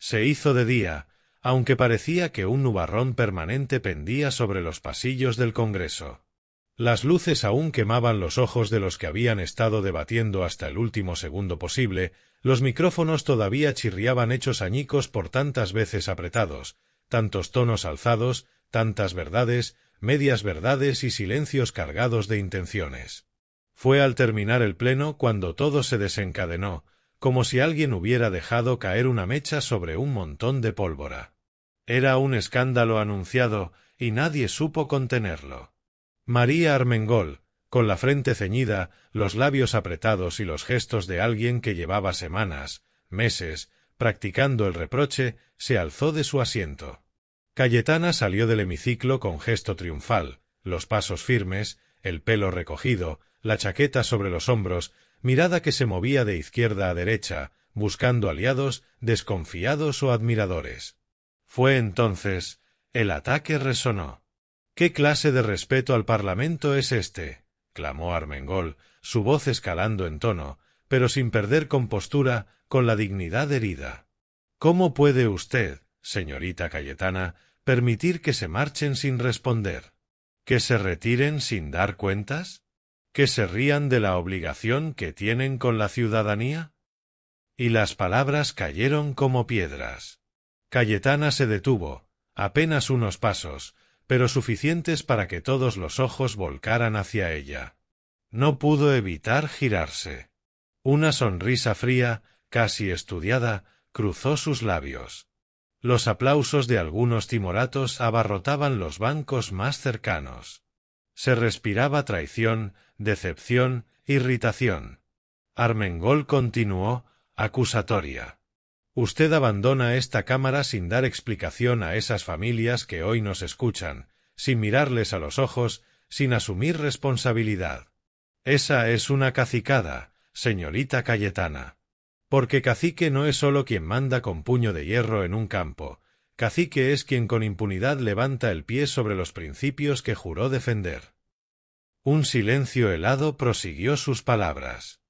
Se hizo de día, aunque parecía que un nubarrón permanente pendía sobre los pasillos del Congreso. Las luces aún quemaban los ojos de los que habían estado debatiendo hasta el último segundo posible, los micrófonos todavía chirriaban hechos añicos por tantas veces apretados, tantos tonos alzados, tantas verdades, medias verdades y silencios cargados de intenciones. Fue al terminar el pleno cuando todo se desencadenó, como si alguien hubiera dejado caer una mecha sobre un montón de pólvora. Era un escándalo anunciado, y nadie supo contenerlo. María Armengol, con la frente ceñida, los labios apretados y los gestos de alguien que llevaba semanas, meses, practicando el reproche, se alzó de su asiento. Cayetana salió del hemiciclo con gesto triunfal, los pasos firmes, el pelo recogido, la chaqueta sobre los hombros, mirada que se movía de izquierda a derecha, buscando aliados, desconfiados o admiradores. Fue entonces, el ataque resonó. —¿Qué clase de respeto al Parlamento es este? —clamó Armengol, su voz escalando en tono, pero sin perder compostura, con la dignidad herida. —¿Cómo puede usted, señorita Cayetana, permitir que se marchen sin responder? ¿Que se retiren sin dar cuentas? ¿Que se rían de la obligación que tienen con la ciudadanía? Y las palabras cayeron como piedras. Cayetana se detuvo, apenas unos pasos, pero suficientes para que todos los ojos volcaran hacia ella. No pudo evitar girarse. Una sonrisa fría, casi estudiada, cruzó sus labios. Los aplausos de algunos timoratos abarrotaban los bancos más cercanos. Se respiraba traición, decepción, irritación. Armengol continuó, acusatoria. Usted abandona esta cámara sin dar explicación a esas familias que hoy nos escuchan, sin mirarles a los ojos, sin asumir responsabilidad. Esa es una cacicada, señorita Cayetana. Porque cacique no es solo quien manda con puño de hierro en un campo, cacique es quien con impunidad levanta el pie sobre los principios que juró defender. Un silencio helado prosiguió sus palabras.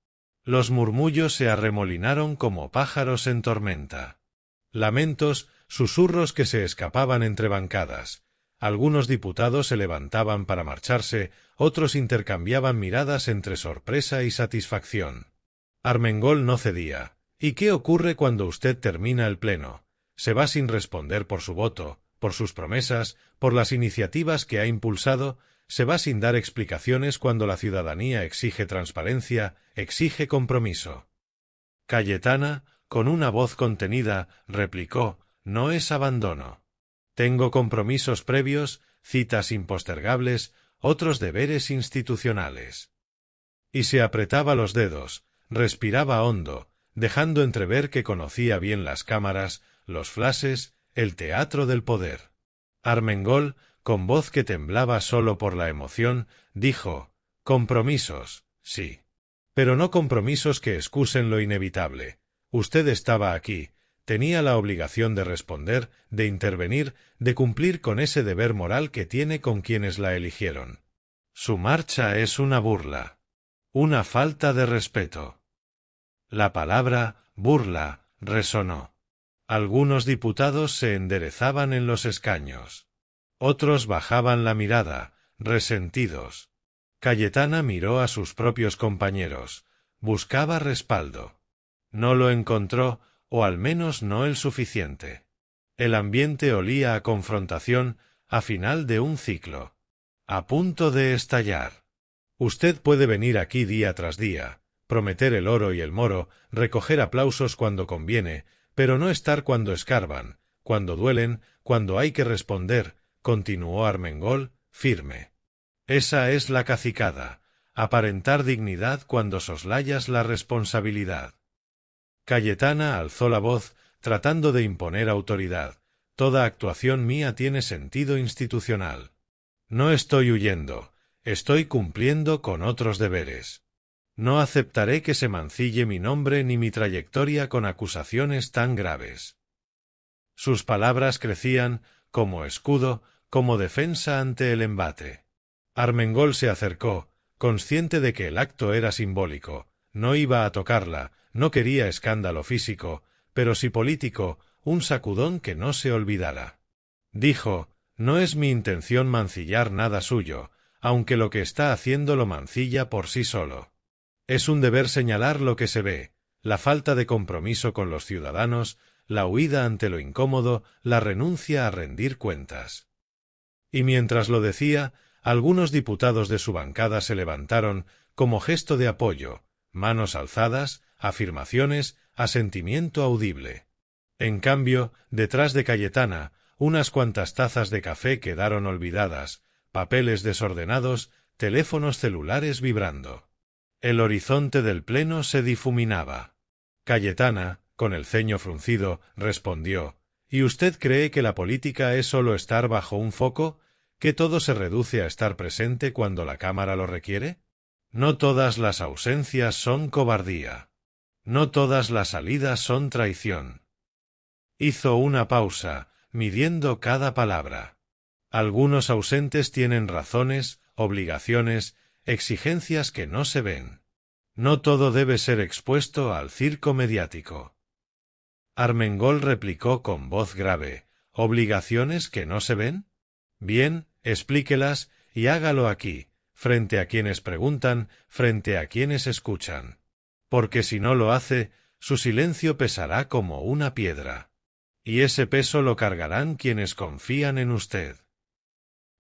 Los murmullos se arremolinaron como pájaros en tormenta. Lamentos, susurros que se escapaban entre bancadas. Algunos diputados se levantaban para marcharse, otros intercambiaban miradas entre sorpresa y satisfacción. Armengol no cedía. ¿Y qué ocurre cuando usted termina el pleno? ¿Se va sin responder por su voto, por sus promesas, por las iniciativas que ha impulsado? ¿Se va sin dar explicaciones cuando la ciudadanía exige transparencia, exige compromiso? Cayetana, con una voz contenida, replicó, no es abandono. Tengo compromisos previos, citas impostergables, otros deberes institucionales. Y se apretaba los dedos, respiraba hondo, dejando entrever que conocía bien las cámaras, los flashes, el teatro del poder. Armengol, con voz que temblaba solo por la emoción, dijo, compromisos, sí. Pero no compromisos que excusen lo inevitable. Usted estaba aquí, tenía la obligación de responder, de intervenir, de cumplir con ese deber moral que tiene con quienes la eligieron. Su marcha es una burla. Una falta de respeto. La palabra, burla, resonó. Algunos diputados se enderezaban en los escaños. Otros bajaban la mirada, resentidos. Cayetana miró a sus propios compañeros. Buscaba respaldo. No lo encontró, o al menos no el suficiente. El ambiente olía a confrontación, a final de un ciclo. A punto de estallar. Usted puede venir aquí día tras día, prometer el oro y el moro, recoger aplausos cuando conviene, pero no estar cuando escarban, cuando duelen, cuando hay que responder, continuó Armengol, firme. Esa es la cacicada, aparentar dignidad cuando soslayas la responsabilidad. Cayetana alzó la voz, tratando de imponer autoridad. Toda actuación mía tiene sentido institucional. No estoy huyendo, estoy cumpliendo con otros deberes. No aceptaré que se mancille mi nombre ni mi trayectoria con acusaciones tan graves. Sus palabras crecían, como escudo, como defensa ante el embate. Armengol se acercó, consciente de que el acto era simbólico, no iba a tocarla, no quería escándalo físico, pero sí político, un sacudón que no se olvidara. Dijo: «No es mi intención mancillar nada suyo, aunque lo que está haciendo lo mancilla por sí solo. Es un deber señalar lo que se ve, la falta de compromiso con los ciudadanos, la huida ante lo incómodo, la renuncia a rendir cuentas». Y mientras lo decía, algunos diputados de su bancada se levantaron como gesto de apoyo, manos alzadas, afirmaciones, asentimiento audible. En cambio, detrás de Cayetana, unas cuantas tazas de café quedaron olvidadas, papeles desordenados, teléfonos celulares vibrando. El horizonte del pleno se difuminaba. Cayetana, con el ceño fruncido, respondió: «¿Y usted cree que la política es solo estar bajo un foco, que todo se reduce a estar presente cuando la Cámara lo requiere? No todas las ausencias son cobardía. No todas las salidas son traición». Hizo una pausa, midiendo cada palabra. Algunos ausentes tienen razones, obligaciones, exigencias que no se ven. No todo debe ser expuesto al circo mediático. Armengol replicó con voz grave: ¿Obligaciones que no se ven? Bien, explíquelas, y hágalo aquí, frente a quienes preguntan, frente a quienes escuchan. Porque si no lo hace, su silencio pesará como una piedra. Y ese peso lo cargarán quienes confían en usted.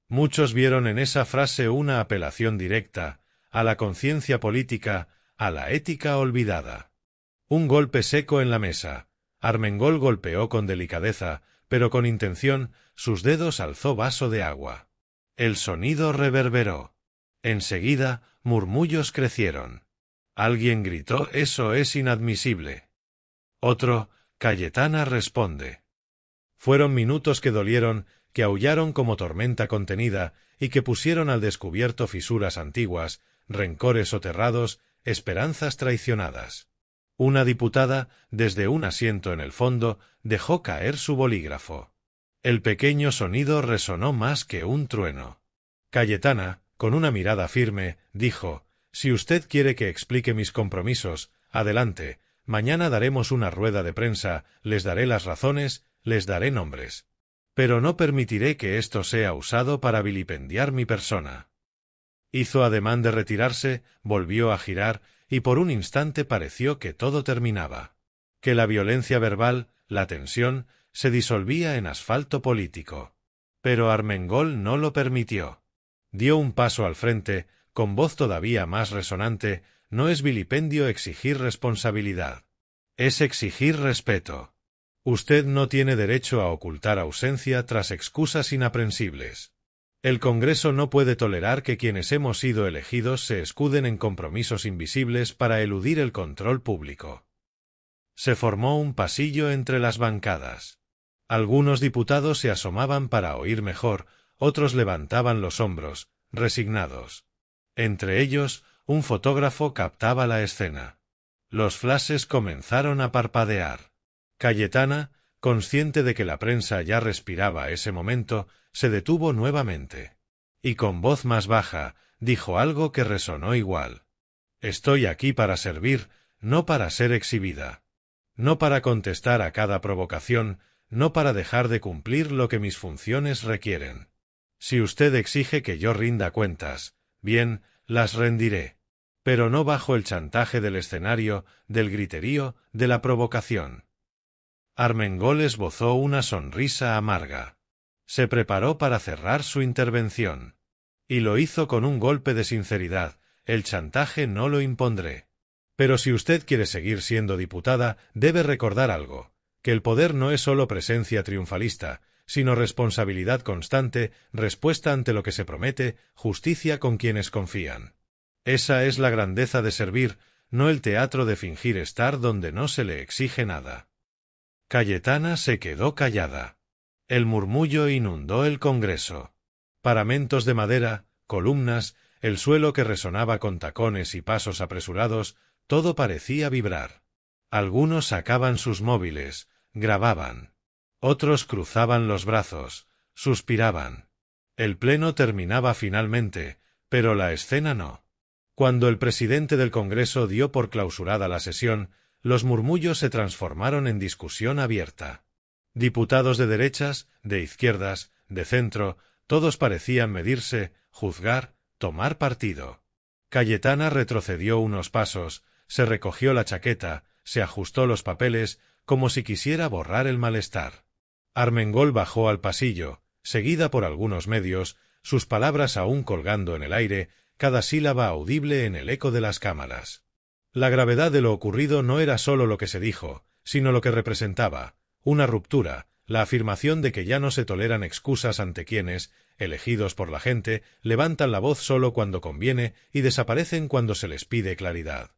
Muchos vieron en esa frase una apelación directa a la conciencia política, a la ética olvidada. Un golpe seco en la mesa. Armengol golpeó con delicadeza, pero con intención, sus dedos alzó vaso de agua. El sonido reverberó. Enseguida, murmullos crecieron. Alguien gritó: «Eso es inadmisible». Otro: «Cayetana responde». Fueron minutos que dolieron, que aullaron como tormenta contenida y que pusieron al descubierto fisuras antiguas, rencores soterrados, esperanzas traicionadas. Una diputada, desde un asiento en el fondo, dejó caer su bolígrafo. El pequeño sonido resonó más que un trueno. Cayetana, con una mirada firme, dijo: «Si usted quiere que explique mis compromisos, adelante. Mañana daremos una rueda de prensa, les daré las razones, les daré nombres. Pero no permitiré que esto sea usado para vilipendiar mi persona». Hizo ademán de retirarse, volvió a girar, y por un instante pareció que todo terminaba. Que la violencia verbal, la tensión, se disolvía en asfalto político. Pero Armengol no lo permitió. Dio un paso al frente, con voz todavía más resonante: «No es vilipendio exigir responsabilidad. Es exigir respeto. Usted no tiene derecho a ocultar ausencia tras excusas inaprensibles. El Congreso no puede tolerar que quienes hemos sido elegidos se escuden en compromisos invisibles para eludir el control público». Se formó un pasillo entre las bancadas. Algunos diputados se asomaban para oír mejor, otros levantaban los hombros, resignados. Entre ellos, un fotógrafo captaba la escena. Los flashes comenzaron a parpadear. Cayetana, consciente de que la prensa ya respiraba ese momento, se detuvo nuevamente. Y con voz más baja, dijo algo que resonó igual: «Estoy aquí para servir, no para ser exhibida. No para contestar a cada provocación, no para dejar de cumplir lo que mis funciones requieren. Si usted exige que yo rinda cuentas, bien, las rendiré. Pero no bajo el chantaje del escenario, del griterío, de la provocación». Armengol esbozó una sonrisa amarga. Se preparó para cerrar su intervención. Y lo hizo con un golpe de sinceridad: «El chantaje no lo impondré. Pero si usted quiere seguir siendo diputada, debe recordar algo: que el poder no es solo presencia triunfalista, sino responsabilidad constante, respuesta ante lo que se promete, justicia con quienes confían. Esa es la grandeza de servir, no el teatro de fingir estar donde no se le exige nada». Cayetana se quedó callada. El murmullo inundó el Congreso. Paramentos de madera, columnas, el suelo que resonaba con tacones y pasos apresurados, todo parecía vibrar. Algunos sacaban sus móviles, grababan. Otros cruzaban los brazos, suspiraban. El pleno terminaba finalmente, pero la escena no. Cuando el presidente del Congreso dio por clausurada la sesión, los murmullos se transformaron en discusión abierta. Diputados de derechas, de izquierdas, de centro, todos parecían medirse, juzgar, tomar partido. Cayetana retrocedió unos pasos, se recogió la chaqueta, se ajustó los papeles, como si quisiera borrar el malestar. Armengol bajó al pasillo, seguida por algunos medios, sus palabras aún colgando en el aire, cada sílaba audible en el eco de las cámaras. La gravedad de lo ocurrido no era sólo lo que se dijo, sino lo que representaba, una ruptura, la afirmación de que ya no se toleran excusas ante quienes, elegidos por la gente, levantan la voz solo cuando conviene y desaparecen cuando se les pide claridad.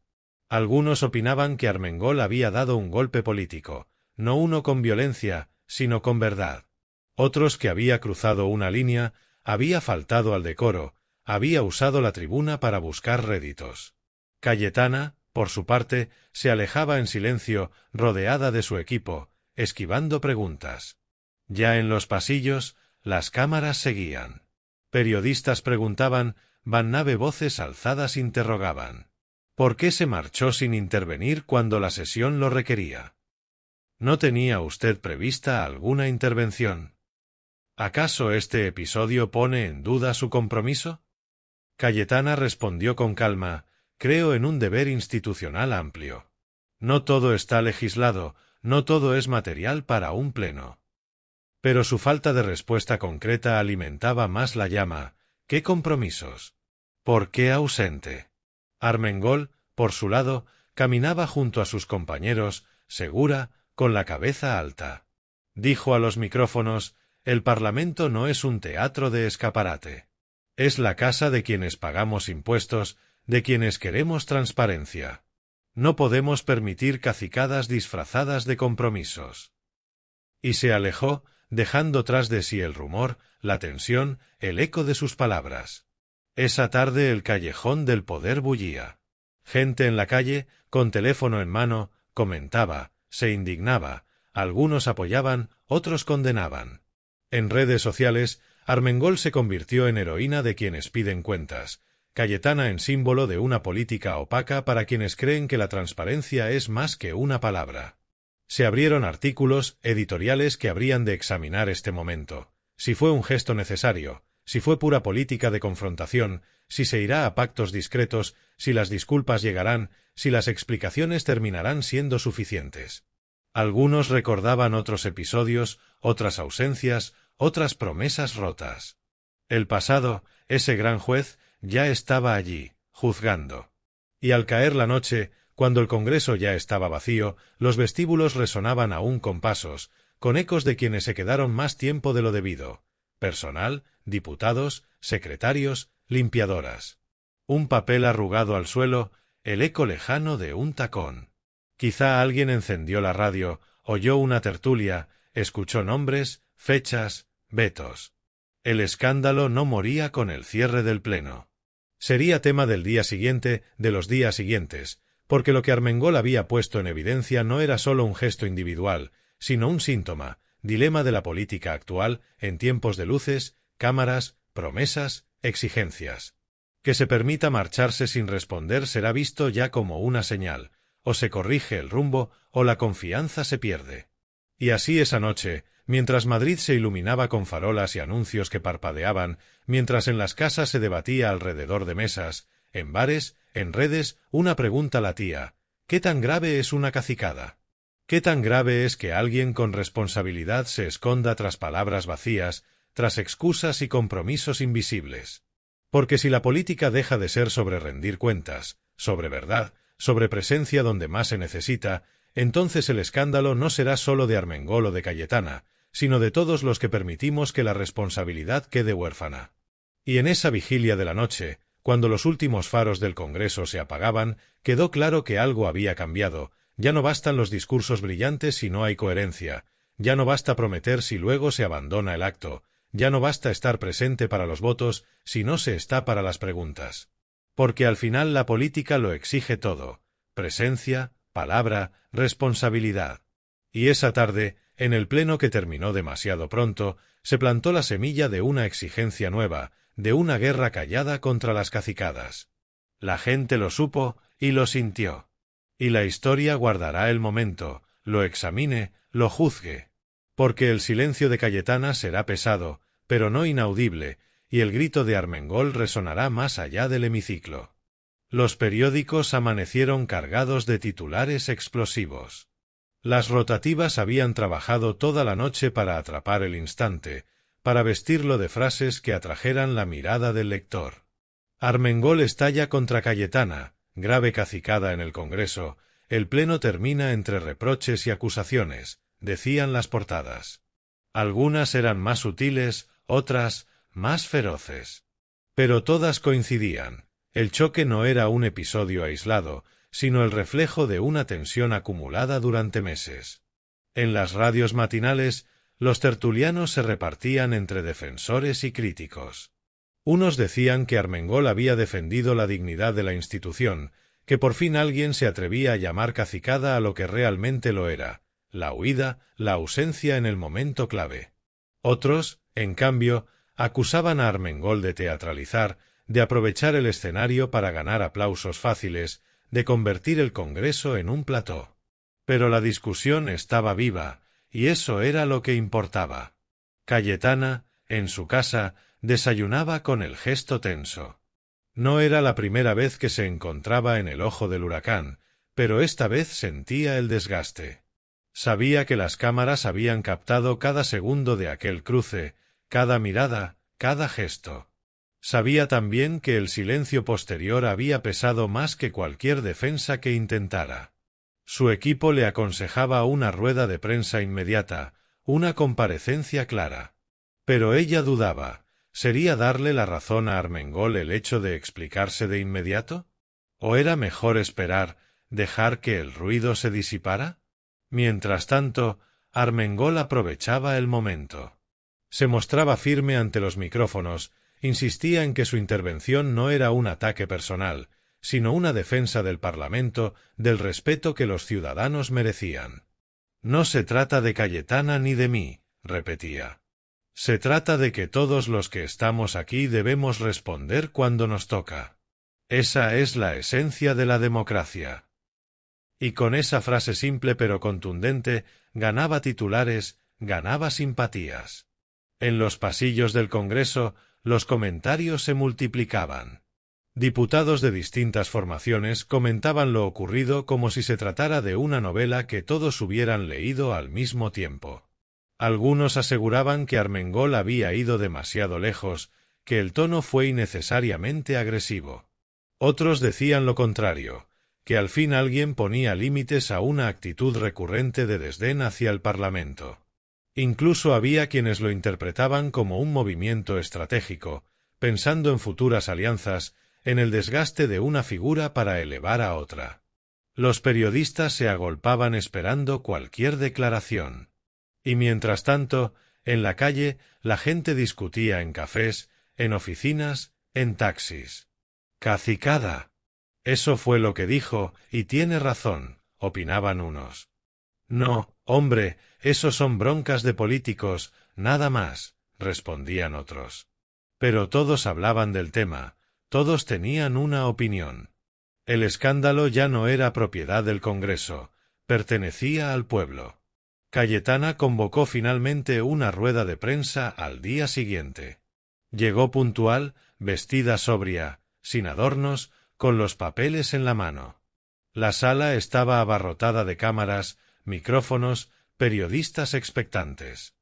Algunos opinaban que Armengol había dado un golpe político, no uno con violencia, sino con verdad. Otros que había cruzado una línea, había faltado al decoro, había usado la tribuna para buscar réditos. Cayetana, por su parte, se alejaba en silencio, rodeada de su equipo, esquivando preguntas. Ya en los pasillos, las cámaras seguían. Periodistas preguntaban, van nave voces alzadas interrogaban. ¿Por qué se marchó sin intervenir cuando la sesión lo requería? ¿No tenía usted prevista alguna intervención? ¿Acaso este episodio pone en duda su compromiso? Cayetana respondió con calma, creo en un deber institucional amplio. No todo está legislado, no todo es material para un pleno. Pero su falta de respuesta concreta alimentaba más la llama. ¿Qué compromisos? ¿Por qué ausente? Armengol, por su lado, caminaba junto a sus compañeros, segura, con la cabeza alta. Dijo a los micrófonos, el Parlamento no es un teatro de escaparate. Es la casa de quienes pagamos impuestos, de quienes queremos transparencia. No podemos permitir cacicadas disfrazadas de compromisos. Y se alejó, dejando tras de sí el rumor, la tensión, el eco de sus palabras. Esa tarde el callejón del poder bullía. Gente en la calle, con teléfono en mano, comentaba, se indignaba, algunos apoyaban, otros condenaban. En redes sociales, Armengol se convirtió en heroína de quienes piden cuentas, Cayetana en símbolo de una política opaca para quienes creen que la transparencia es más que una palabra. Se abrieron artículos, editoriales que habrían de examinar este momento. Si fue un gesto necesario, si fue pura política de confrontación, si se irá a pactos discretos, si las disculpas llegarán, si las explicaciones terminarán siendo suficientes. Algunos recordaban otros episodios, otras ausencias, otras promesas rotas. El pasado, ese gran juez, ya estaba allí, juzgando. Y al caer la noche, cuando el Congreso ya estaba vacío, los vestíbulos resonaban aún con pasos, con ecos de quienes se quedaron más tiempo de lo debido. Personal, diputados, secretarios, limpiadoras. Un papel arrugado al suelo, el eco lejano de un tacón. Quizá alguien encendió la radio, oyó una tertulia, escuchó nombres, fechas, vetos. El escándalo no moría con el cierre del pleno. Sería tema del día siguiente, de los días siguientes, porque lo que Armengol había puesto en evidencia no era solo un gesto individual, sino un síntoma, dilema de la política actual en tiempos de luces, cámaras, promesas, exigencias. Que se permita marcharse sin responder será visto ya como una señal, o se corrige el rumbo o la confianza se pierde. Y así esa noche, mientras Madrid se iluminaba con farolas y anuncios que parpadeaban, mientras en las casas se debatía alrededor de mesas, en bares, en redes, una pregunta latía: ¿qué tan grave es una cacicada? ¿Qué tan grave es que alguien con responsabilidad se esconda tras palabras vacías, tras excusas y compromisos invisibles? Porque si la política deja de ser sobre rendir cuentas, sobre verdad, sobre presencia donde más se necesita, entonces el escándalo no será solo de Armengol o de Cayetana, sino de todos los que permitimos que la responsabilidad quede huérfana. Y en esa vigilia de la noche, cuando los últimos faros del Congreso se apagaban, quedó claro que algo había cambiado. Ya no bastan los discursos brillantes si no hay coherencia, ya no basta prometer si luego se abandona el acto, ya no basta estar presente para los votos si no se está para las preguntas. Porque al final la política lo exige todo: presencia, palabra, responsabilidad. Y esa tarde, en el pleno que terminó demasiado pronto, se plantó la semilla de una exigencia nueva, de una guerra callada contra las cacicadas. La gente lo supo y lo sintió. Y la historia guardará el momento, lo examine, lo juzgue. Porque el silencio de Cayetana será pesado, pero no inaudible, y el grito de Armengol resonará más allá del hemiciclo. Los periódicos amanecieron cargados de titulares explosivos. Las rotativas habían trabajado toda la noche para atrapar el instante, para vestirlo de frases que atrajeran la mirada del lector. Armengol estalla contra Cayetana, grave cacicada en el Congreso, el pleno termina entre reproches y acusaciones, decían las portadas. Algunas eran más sutiles, otras más feroces. Pero todas coincidían. El choque no era un episodio aislado, sino el reflejo de una tensión acumulada durante meses. En las radios matinales, los tertulianos se repartían entre defensores y críticos. Unos decían que Armengol había defendido la dignidad de la institución, que por fin alguien se atrevía a llamar cacicada a lo que realmente lo era, la huida, la ausencia en el momento clave. Otros, en cambio, acusaban a Armengol de teatralizar, de aprovechar el escenario para ganar aplausos fáciles, de convertir el Congreso en un plató. Pero la discusión estaba viva, y eso era lo que importaba. Cayetana, en su casa, desayunaba con el gesto tenso. No era la primera vez que se encontraba en el ojo del huracán, pero esta vez sentía el desgaste. Sabía que las cámaras habían captado cada segundo de aquel cruce, cada mirada, cada gesto. Sabía también que el silencio posterior había pesado más que cualquier defensa que intentara. Su equipo le aconsejaba una rueda de prensa inmediata, una comparecencia clara. Pero ella dudaba. ¿Sería darle la razón a Armengol el hecho de explicarse de inmediato? ¿O era mejor esperar, dejar que el ruido se disipara? Mientras tanto, Armengol aprovechaba el momento. Se mostraba firme ante los micrófonos, insistía en que su intervención no era un ataque personal, sino una defensa del Parlamento, del respeto que los ciudadanos merecían. No se trata de Cayetana ni de mí, repetía. Se trata de que todos los que estamos aquí debemos responder cuando nos toca. Esa es la esencia de la democracia. Y con esa frase simple pero contundente, ganaba titulares, ganaba simpatías. En los pasillos del Congreso, los comentarios se multiplicaban. Diputados de distintas formaciones comentaban lo ocurrido como si se tratara de una novela que todos hubieran leído al mismo tiempo. Algunos aseguraban que Armengol había ido demasiado lejos, que el tono fue innecesariamente agresivo. Otros decían lo contrario, que al fin alguien ponía límites a una actitud recurrente de desdén hacia el Parlamento. Incluso había quienes lo interpretaban como un movimiento estratégico, pensando en futuras alianzas, en el desgaste de una figura para elevar a otra. Los periodistas se agolpaban esperando cualquier declaración. Y mientras tanto, en la calle, la gente discutía en cafés, en oficinas, en taxis. «Cacicada». Eso fue lo que dijo, y tiene razón, opinaban unos. «No, hombre, eso son broncas de políticos, nada más», respondían otros. Pero todos hablaban del tema, todos tenían una opinión. El escándalo ya no era propiedad del Congreso, pertenecía al pueblo. Cayetana convocó finalmente una rueda de prensa al día siguiente. Llegó puntual, vestida sobria, sin adornos, con los papeles en la mano. La sala estaba abarrotada de cámaras, micrófonos, periodistas expectantes.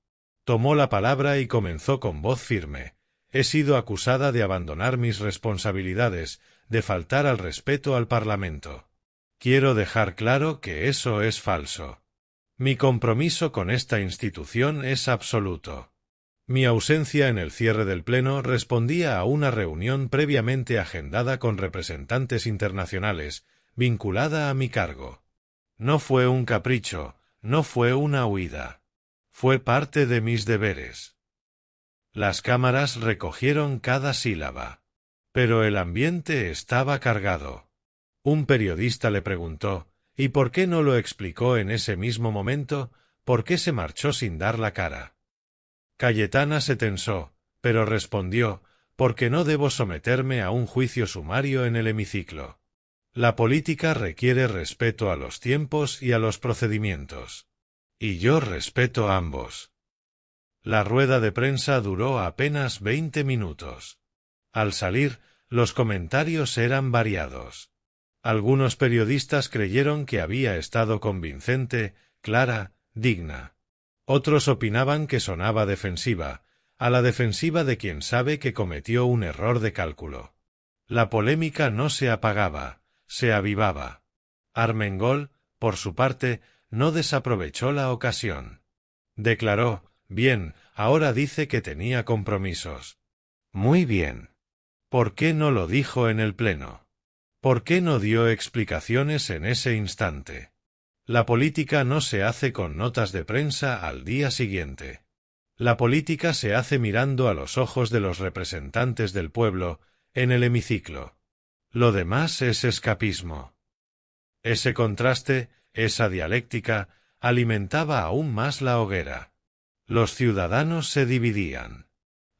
Tomó la palabra y comenzó con voz firme. «He sido acusada de abandonar mis responsabilidades, de faltar al respeto al Parlamento. Quiero dejar claro que eso es falso. Mi compromiso con esta institución es absoluto». Mi ausencia en el cierre del Pleno respondía a una reunión previamente agendada con representantes internacionales, vinculada a mi cargo. No fue un capricho, no fue una huida. Fue parte de mis deberes. Las cámaras recogieron cada sílaba. Pero el ambiente estaba cargado. Un periodista le preguntó, ¿y por qué no lo explicó en ese mismo momento? ¿Por qué se marchó sin dar la cara? Cayetana se tensó, pero respondió, «Porque no debo someterme a un juicio sumario en el hemiciclo. La política requiere respeto a los tiempos y a los procedimientos. Y yo respeto a ambos. La rueda de prensa duró apenas 20 minutos. Al salir, los comentarios eran variados. Algunos periodistas creyeron que había estado convincente, clara, digna. Otros opinaban que sonaba defensiva, a la defensiva de quien sabe que cometió un error de cálculo. La polémica no se apagaba, se avivaba. Armengol, por su parte, no desaprovechó la ocasión. Declaró: «Bien, ahora dice que tenía compromisos. Muy bien. ¿Por qué no lo dijo en el Pleno? ¿Por qué no dio explicaciones en ese instante? La política no se hace con notas de prensa al día siguiente. La política se hace mirando a los ojos de los representantes del pueblo, en el hemiciclo. Lo demás es escapismo». Ese contraste, esa dialéctica, alimentaba aún más la hoguera. Los ciudadanos se dividían.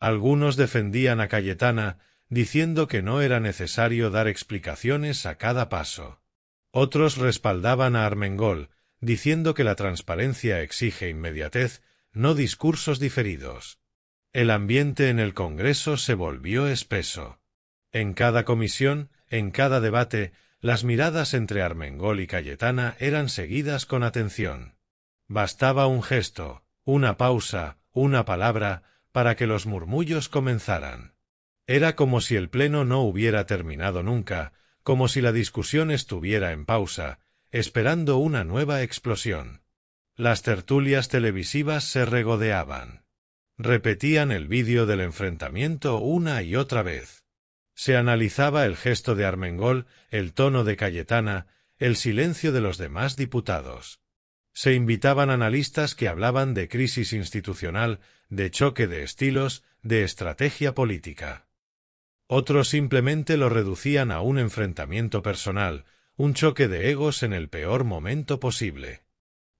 Algunos defendían a Cayetana, diciendo que no era necesario dar explicaciones a cada paso. Otros respaldaban a Armengol, diciendo que la transparencia exige inmediatez, no discursos diferidos. El ambiente en el Congreso se volvió espeso. En cada comisión, en cada debate, las miradas entre Armengol y Cayetana eran seguidas con atención. Bastaba un gesto, una pausa, una palabra, para que los murmullos comenzaran. Era como si el pleno no hubiera terminado nunca, como si la discusión estuviera en pausa, esperando una nueva explosión. Las tertulias televisivas se regodeaban. Repetían el vídeo del enfrentamiento una y otra vez. Se analizaba el gesto de Armengol, el tono de Cayetana, el silencio de los demás diputados. Se invitaban analistas que hablaban de crisis institucional, de choque de estilos, de estrategia política. Otros simplemente lo reducían a un enfrentamiento personal, un choque de egos en el peor momento posible.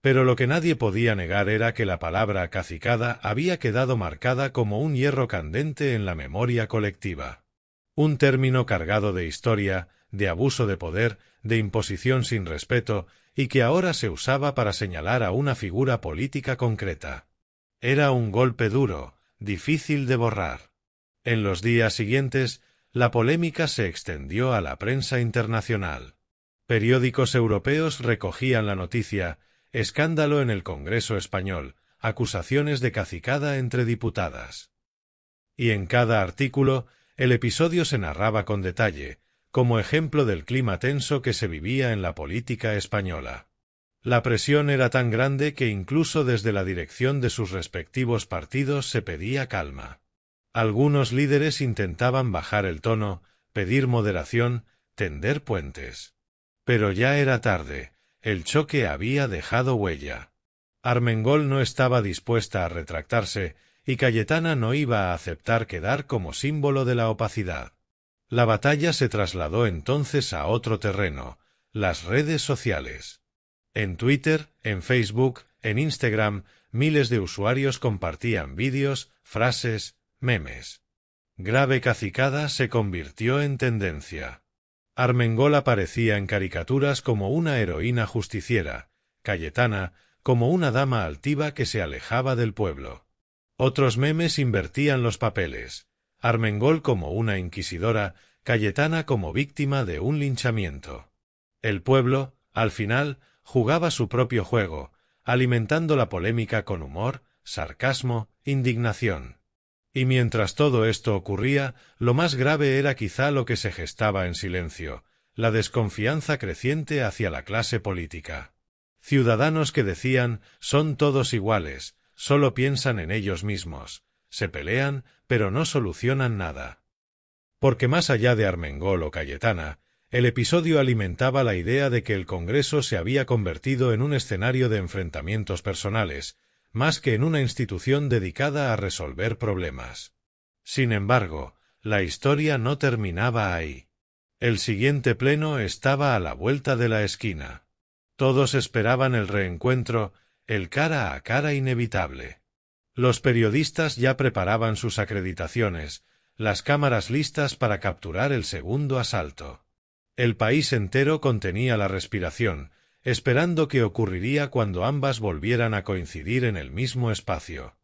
Pero lo que nadie podía negar era que la palabra cacicada había quedado marcada como un hierro candente en la memoria colectiva. Un término cargado de historia, de abuso de poder, de imposición sin respeto, y que ahora se usaba para señalar a una figura política concreta. Era un golpe duro, difícil de borrar. En los días siguientes, la polémica se extendió a la prensa internacional. Periódicos europeos recogían la noticia: escándalo en el Congreso español, acusaciones de cacicada entre diputadas. Y en cada artículo, el episodio se narraba con detalle, como ejemplo del clima tenso que se vivía en la política española. La presión era tan grande que incluso desde la dirección de sus respectivos partidos se pedía calma. Algunos líderes intentaban bajar el tono, pedir moderación, tender puentes. Pero ya era tarde, el choque había dejado huella. Armengol no estaba dispuesta a retractarse, y Cayetana no iba a aceptar quedar como símbolo de la opacidad. La batalla se trasladó entonces a otro terreno, las redes sociales. En Twitter, en Facebook, en Instagram, miles de usuarios compartían vídeos, frases, memes. Grave cacicada se convirtió en tendencia. Armengol aparecía en caricaturas como una heroína justiciera, Cayetana como una dama altiva que se alejaba del pueblo. Otros memes invertían los papeles: Armengol como una inquisidora, Cayetana como víctima de un linchamiento. El pueblo, al final, jugaba su propio juego, alimentando la polémica con humor, sarcasmo, indignación. Y mientras todo esto ocurría, lo más grave era quizá lo que se gestaba en silencio: la desconfianza creciente hacia la clase política. Ciudadanos que decían: son todos iguales, solo piensan en ellos mismos, se pelean, pero no solucionan nada. Porque más allá de Armengol o Cayetana, el episodio alimentaba la idea de que el Congreso se había convertido en un escenario de enfrentamientos personales, más que en una institución dedicada a resolver problemas. Sin embargo, la historia no terminaba ahí. El siguiente pleno estaba a la vuelta de la esquina. Todos esperaban el reencuentro, el cara a cara inevitable. Los periodistas ya preparaban sus acreditaciones, las cámaras listas para capturar el segundo asalto. El país entero contenía la respiración, esperando qué ocurriría cuando ambas volvieran a coincidir en el mismo espacio.